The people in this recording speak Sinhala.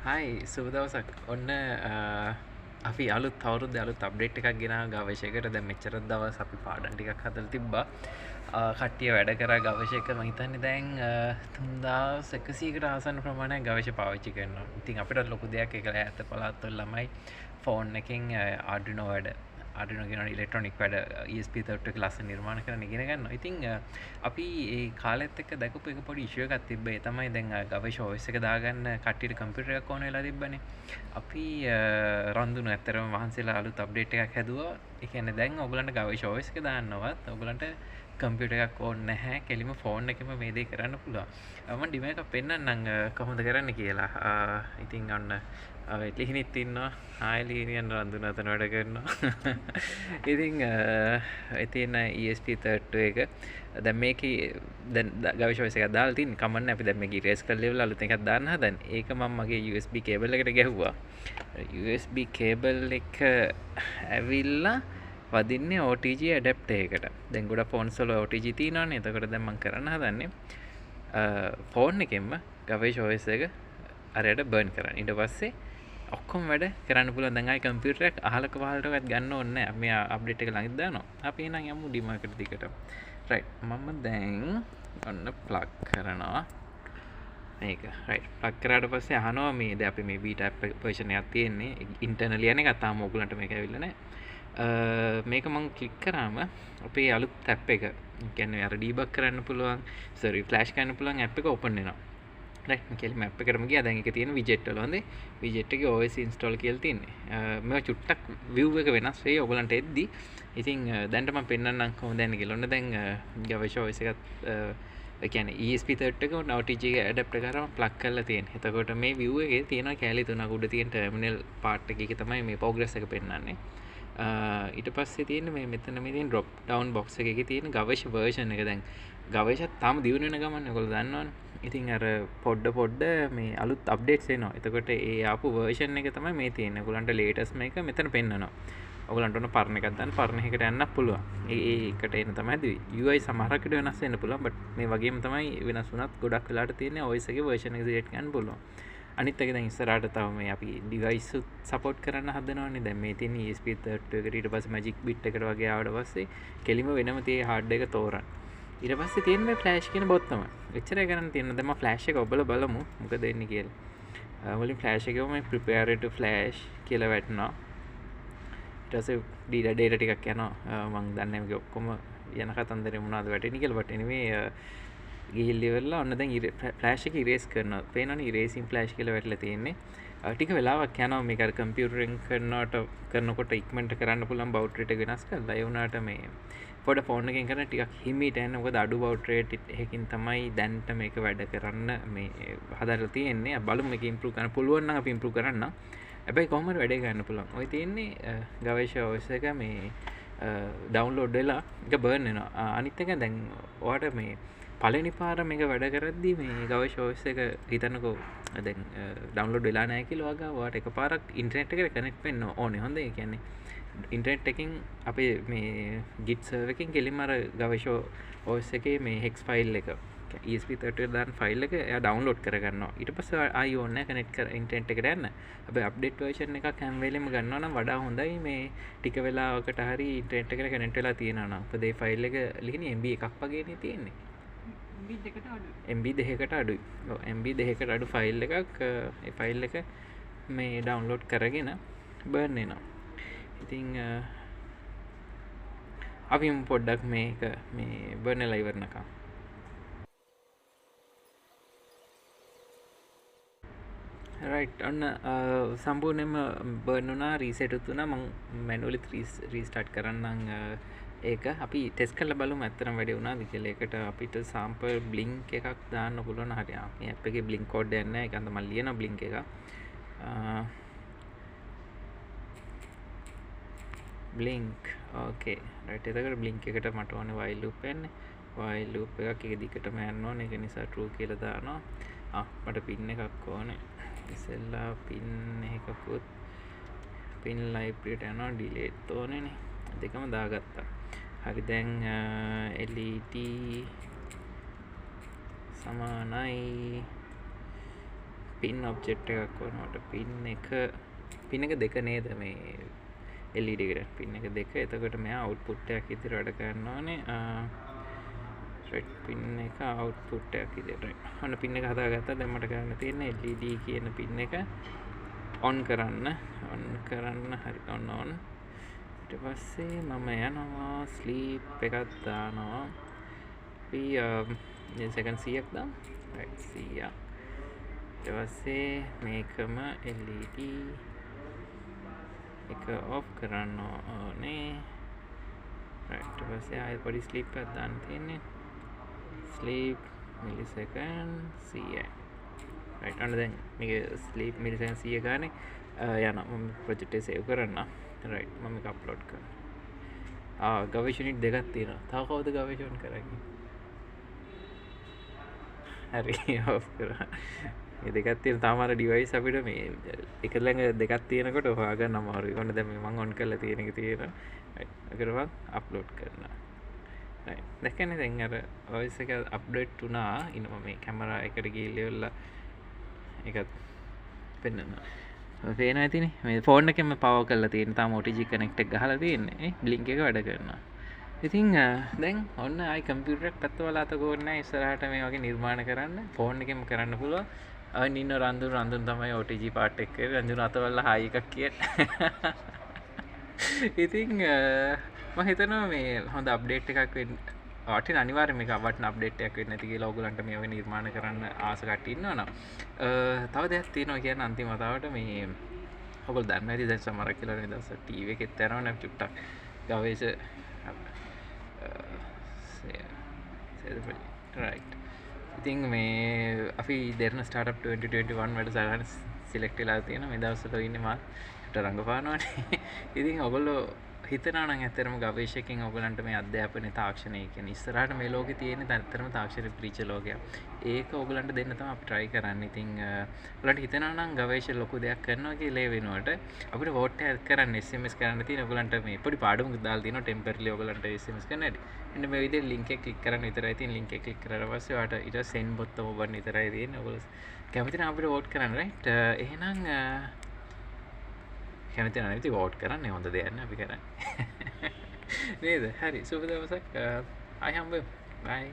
හයි සුබ දවසක් ඔන්න අපි අලුත් අවුරුද්දේ අලුත් අප්ඩේට් එකක් ගෙනාවා ගවේෂකයට. දැන් මෙච්චර දවස් අපි පාඩම් ටිකක් හදලා තිබ්බා. කට්ටිය වැඩ කරා ගවේෂක මම හිතන්නේ දැන් 3100කට ආසන්න ප්‍රමාණයක් ගවේෂ පාවිච්චි කරනවා. ඉතින් අපිට ලොකු දෙයක් ඒක ඈත පළාත්වල ළමයි ෆෝන් එකෙන් Arduino වැඩ Arduino කියන ඉලෙක්ට්‍රොනික වැඩ ESP32 ලස්සන නිර්මාණ කරන්න ඉගෙන ගන්නවා. ඉතින් අපි ඒ කාලෙත් එක්ක දැකපු එක පොඩි ඉෂුව එකක් තිබ්බේ. ඒ තමයි දැන් Gavesha OS එක දාගන්න කට්ටියට කම්පියුටර් එකක් ඕන වෙලා තිබ්බනේ. අපි රන්දුන ඇත්තරම මහන්සිලා අලුත් අප්ඩේට් එකක් හැදුවා. ඒ කියන්නේ දැන් ඔයගලන්ට Gavesha OS එක දාන්නවත් ඔයගලන්ට කම්පියුටර් එකක් ඕනේ නැහැ. කෙලිම ෆෝන් එකෙම මේ දේ කරන්න පුළුවන්. මම ඩිමෝ එකක් පෙන්නන්නම් කොහොමද කරන්න කියලා. ඉතින් අන්න ලිහිනිත් ඉන්නවා. ආයෙ ලිහිනියන් රන්දුන අතන වැඩ කරනවා. ඉතින් එතන ESP32 එක දැන් මේකේ දැන් Gavesha OS එකක් දාලා තින්නේ කමන්නේ අපි දැන් මේක ඉරේස් කරලා ලෙවල් අලුත් එකක් දාන්න හදන්නේ. ඒක මම මගේ USB කේබල් එකට ගැහුවා. USB කේබල් එක ඇවිල්ලා වදින්නේ OTG ඇඩැප්ටර් එකට. දැන් ගොඩක් ෆෝන්ස් වල OTG තියෙනවානේ. එතකොට දැන් මම කරන්න හදන්නේ ෆෝන් එකෙන්ම Gavesha OS එක අරයට බර්න් කරන්න. ඊට පස්සේ ඔක්කොම වැඩ කරන්න පුළුවන්. දැන් ආයි කම්පියුටර් එක අහලක පහලටවත් ගන්න ඕනේ නැහැ. අපි අප්ඩේට් එක ළඟට දානවා. අපි එහෙනම් යමු ඩිමෝ එකට දිගට. රයිට්. මම දැන් ඔන්න ප්ලග් කරනවා. මේක. රයිට්. ප්ලග් කරාට පස්සේ අහනවා මේ දැන් අපි මේ බීටා ඇප් version එකක් තියෙන්නේ. ඉන්ටර්නලි යන එක තාම ඕගලන්ට මේක ඇවිල්ලා නැහැ. මේක මම ක්ලික් කරාම අපේ අලුත් ඇප් එක කියන්නේ අර ඩීබග් කරන්න පුළුවන් ෆ්ලෑෂ් කරන්න පුළුවන් ඇප් එක ඕපන් වෙනවා. රයිට් මම කියලා මැප් එකටම ගියා. දැන් ඒකේ තියෙන විජෙට් වල හොඳේ විජෙට් එකේ OS install කියලා තියෙන්නේ. මේවා චුට්ටක් view එක වෙනස් වෙයි ඔයගලන්ට එද්දි. ඉතින් දැන්ට මම පෙන්නන්නම් කොහොමද යන්නේ කියලා. ඔන්න දැන් Gavesha OS එකත් ඒ කියන්නේ ESP32 එක OTG ඇඩැප්ටර් කරාම ප්ලග් කරලා තියෙනවා. එතකොට මේ view එකේ තියෙනවා කැලේ තුනක් උඩ තියෙන ටර්මිනල් පාර්ට් එකේ තමයි මේ progress එක පෙන්නන්නේ. ඊට පස්සේ තියෙන්නේ මේ මෙතන මේ තියෙන drop down box එකේ තියෙන Gavesha version එක. දැන් Gavesha තාම දියුණු වෙන ගමන් ඔයගොල්ලෝ දන්නවනේ. ඉතින් අර පොඩ්ඩ මේ අලුත් අප්ඩේට්ස් එනවා. එතකොට ඒ ආපු version එක තමයි මේ තියෙන්නේ. ඔයගලන්ට latest මේක මෙතන පෙන්නනවා. ඔයගලන්ට ඕන පරණ එකක් දාන්න පරණ එකකට යන්නත් පුළුවන්. ඒ එකට එන තමයි UI සමහරකට වෙනස් වෙන්න පුළුවන්. බට් මේ වගේම තමයි වෙනස් වුණත් ගොඩක් වෙලාට තියෙන්නේ OS එකේ version එක select කරන්න පුළුවන්. අනිත් එක දැන් ඉස්සරහට තව මේ අපි device support කරන්න හදනවානේ. දැන් මේ තියෙන ESP32 එකට ඊට පස්සේ magic bit එකට වගේ ආවට පස්සේ කෙලිම වෙනම tie hard එක තෝරන්න. ඊට පස්සේ තියෙන මේ ෆ්ලෑෂ් කියන බොත් තමයි. එච්චරයි කරන්න තියෙන්නේ. දැන් මම ෆ්ලෑෂ් එක ඔබලා බලමු මොකද වෙන්නේ කියලා. මුලින් ෆ්ලෑෂ් එකම මේ prepare to flash කියලා වැටෙනවා. ඊට පස්සේ data ටිකක් යනවා. මම දන්නේ මේක ඔක්කොම යන කතන්දරේ මොනවද වැටෙන්නේ කියලා. but anyway ගිහිල්ලා ඉවරලා ඔන්න දැන් ෆ්ලෑෂ් එක ඉරේස් කරනවා. පේනවනේ ඉරේසින් ෆ්ලෑෂ් කියලා වැටලා තියෙන්නේ. ටික වෙලාවක් යනවා මේක අර කම්පියුටරෙන් කරනකොට ඉක්මනට කරන්න පුළුවන් බවුට් රේට් එක වෙනස් කරලා. ඒ වුණාට මේ පොඩ ෆෝන් එකෙන් කරන ටිකක් හිමීට යන මොකද අඩු බවුට් රේට් එකකින් තමයි දැන්ට මේක වැඩ කරන්න මේ හදලා තියෙන්නේ. බලමු මේක ඉම්ප්‍රූව් කරන්න පුළුවන් නම් අපි ඉම්ප්‍රූව් කරන්න. හැබැයි කොහොමද වැඩේ ගන්න පුළුවන්. ඔය තියෙන්නේ Gavesha OS එක මේ ඩවුන්ලෝඩ් වෙලා ඒක බර්න් වෙනවා. අනිත් එක දැන් ඔයාලට මේ පළවෙනි පාර මේක වැඩ කරද්දී මේ Gavesha OS එක හිතන්නකෝ දැන් ඩවුන්ලෝඩ් වෙලා නැහැ කියලා ඔයාලට එකපාරක් ඉන්ටර්නෙට් එකට කනෙක්ට් වෙන්න ඕනේ. හොඳේ. ඒ කියන්නේ ඉන්ටර්නෙට් එකකින් අපේ මේ git server එකකින් කෙලින්ම අර Gavesha OS එකේ මේ hex file එක ESP32 දාන ෆයිල් එක එයා ඩවුන්ලෝඩ් කරගන්නවා. ඊට පස්සේ ආයි ඕනේ කනෙක්ට් කර ඉන්ටර්නෙට් එකට යන්න. හැබැයි අප්ඩේට් version එකක් හැම වෙලෙම ගන්නවා නම් වඩා හොඳයි මේ ටික වෙලාවකට හරි ඉන්ටර්නෙට් එකට කනෙක්ට් වෙලා තියෙනවා නම්. මොකද මේ ෆයිල් එක ලිහිනේ MB එකක් වගේනේ තියෙන්නේ. MB දෙකකට අඩුයි. ඔව් MB දෙකකට අඩු ෆයිල් එකක් ඒ ෆයිල් එක මේ ඩවුන්ලෝඩ් කරගෙන බර්න් වෙනවා. ඉතින් අපි පොඩ්ඩක් මේක මේ බර්න් වෙලා ඉවරනකම් රයිට් අන්න සම්පූර්ණයෙන්ම බර්න් වුණා රීසෙට් වුණා. මම මැනුවලි රීස්ටාර්ට් කරන්නම්. ඒක අපි ටෙස්ට් කරලා බලමු ඇත්තටම වැඩි වුණාද කියලා. ඒකට අපිට සාම්පල් බ්ලින්ක් එකක් දාන්න පුළුවන්. හරි. මේ ඇප් එකේ බ්ලින්ක් කෝඩ් එකක් නැහැ. ඒක අන්ත මම ලියන බ්ලින්ක් එක. බ්ලින්ක්. ඕකේ. රයිට්. එතකොට බ්ලින්ක් එකට මට ඕනේ while loop එන්නේ. while loop එකක් එක දිගටම යන්න ඕනේ. ඒක නිසා true කියලා දානවා. මට pin එකක් ඕනේ. ඉස්සෙල්ලා pin එකකුත් pin library ට යනවා. delete ඕනේනේ. දෙකම දාගත්තා. හරි දැන් LED සමානයි පින් ඔබ්ජෙක්ට් එකක් වුණාට පින් එක දෙක නේද මේ LED එකට පින් එක දෙක. එතකොට මෙයා අවුට්පුට් එකක් ඉදිරියට වැඩ කරනවානේ. රයිට් පින් එක අවුට්පුට් එකක් ඉදිරියට. ඔන්න පින් එක හදාගත්තා. දැන් මට කරන්න තියෙන්නේ LED කියන පින් එක ඔන් කරන්න. හරි ඔන්. ඊට පස්සේ මම යනවා ස්ලීප් එකක් දානවා. අපි සෙකන්ඩ් 100ක් දාමු. රයිට් 100. ඊට පස්සේ මේකම LED එක ඔෆ් කරන්න ඕනේ. රයිට් ඊට පස්සේ ආයෙ පොඩි ස්ලීප් එකක් දාන්න තියෙන්නේ. Sleep millisecond 100යි. රයිට් අන්න දැන් මේක ස්ලීප් මිලිසෙකන්ඩ් 100 ගානේ යනවා. මම ප්‍රොජෙක්ට් එක සේව් කරන්න. රයිට් මම මේක අප්ලෝඩ් කරනවා. ගවේෂණ යුනිට් දෙකක් තියෙනවා. තව කවුද ගවේෂණ කරන්නේ? හරි ඔෆ් කරා. මේ දෙකක් තියෙන තාම අර ඩිවයිස් අපිට මේ එක ළඟ දෙකක් තියෙනකොට හොයාගන්න අමාරුයි. කොහොමද දැන් මේ මම ඔන් කරලා තියෙන එක තියෙනවා. රයිට්. ඒකට මම අප්ලෝඩ් කරනවා. රයිට්. දැක්කනේ දැන් අර වොයිස් එක අප්ඩේට් වුණා. ඉන්න මේ කැමරා එකට ගිහිල්ලා ඒකත් පෙන්නනවා. පේනවා ඇතිනේ. මේ ෆෝන් එකෙන්ම පවර් කරලා තියෙන. තාම OTG කනෙක්ට් එක ගහලා තියෙන්නේ. බ්ලින්ක් එක වැඩ කරනවා. ඉතින් දැන් ඔන්න ආයි කම්පියුටර් එක පැත්තවල අත ගෝන්නේ නැහැ. ඉස්සරහට මේ වගේ නිර්මාණ කරන්න ෆෝන් එකෙන්ම කරන්න පුළුවන්. නින්න රන්දුන් තමයි OTG පාට් එක කරේ. රන්දුන් අතවල හායි එකක් කියන. ඉතින් මම හිතනවා මේ හොඳ අප්ඩේට් එකක් වෙන්න වටින අනිවාර්යයෙන් මේක වටින අප්ඩේට් එකක් වෙන්න ඇති කියලා ඕගොල්ලන්ට මේ වගේ නිර්මාණ කරන්න ආස කට්ටිය ඉන්නවනම් තව දෙයක් තියෙනවා කියන්නේ අන්තිම වතාවට මේ ඔයගොල්ලෝ දන්නවා ඇති දැන් සමහරක් කියලා මේ දවස් ටීවී එකෙත් යනවා නම් චුට්ටක් ගවේෂ රයිට්. ඉතින් මේ අපි දෙරන ස්ටාර්ට්අප් 2021 වැඩසටහන සිලෙක්ට් වෙලා තියෙනවා. මේ දවස්වල ඉන්නේ මාත් රංගපානවනේ. ඉතින් ඔයගොල්ලෝ හිතනවා නම් ඇත්තටම ගවේෂකෙන් ඔයගලන්ට මේ අධ්‍යාපනයේ තාක්ෂණය කියන්නේ ඉස්සරහට මේ ලෝකේ තියෙන ඇත්තටම තාක්ෂණ පිරිච්ච ලෝකයක්. ඒක ඔයගලන්ට දෙන්න තමයි අපි try කරන්නේ. ඉතින් ඔයගලන්ට හිතනවා නම් ගවේෂක ලොකු දෙයක් කරනවා කියලා ඒ වෙනුවට අපිට vote එකක් කරන්න SMS කරන්න තියෙන ඔයගලන්ට මේ පොඩි පාඩමක් දාලා තියෙනවා temporarily ඔයගලන්ට SMS කරන්න ඇති. මෙන්න මේ විදිහට link එක click කරන්න විතරයි තියෙන. link එක click කරලා පස්සේ ඔයාලට ඊට send බොත්තම ඔබන්න විතරයි තියෙන්නේ. ඔයගොල්ලෝ කැමති නම් අපිට vote කරන්න right. එහෙනම් කැමති නම් ඉතින් vote කරන්න හොඳ දෙයක් නේ අපි කරන්නේ. නේද? හරි සුබ දවසක්. ආයි හම්බෙමු. bye.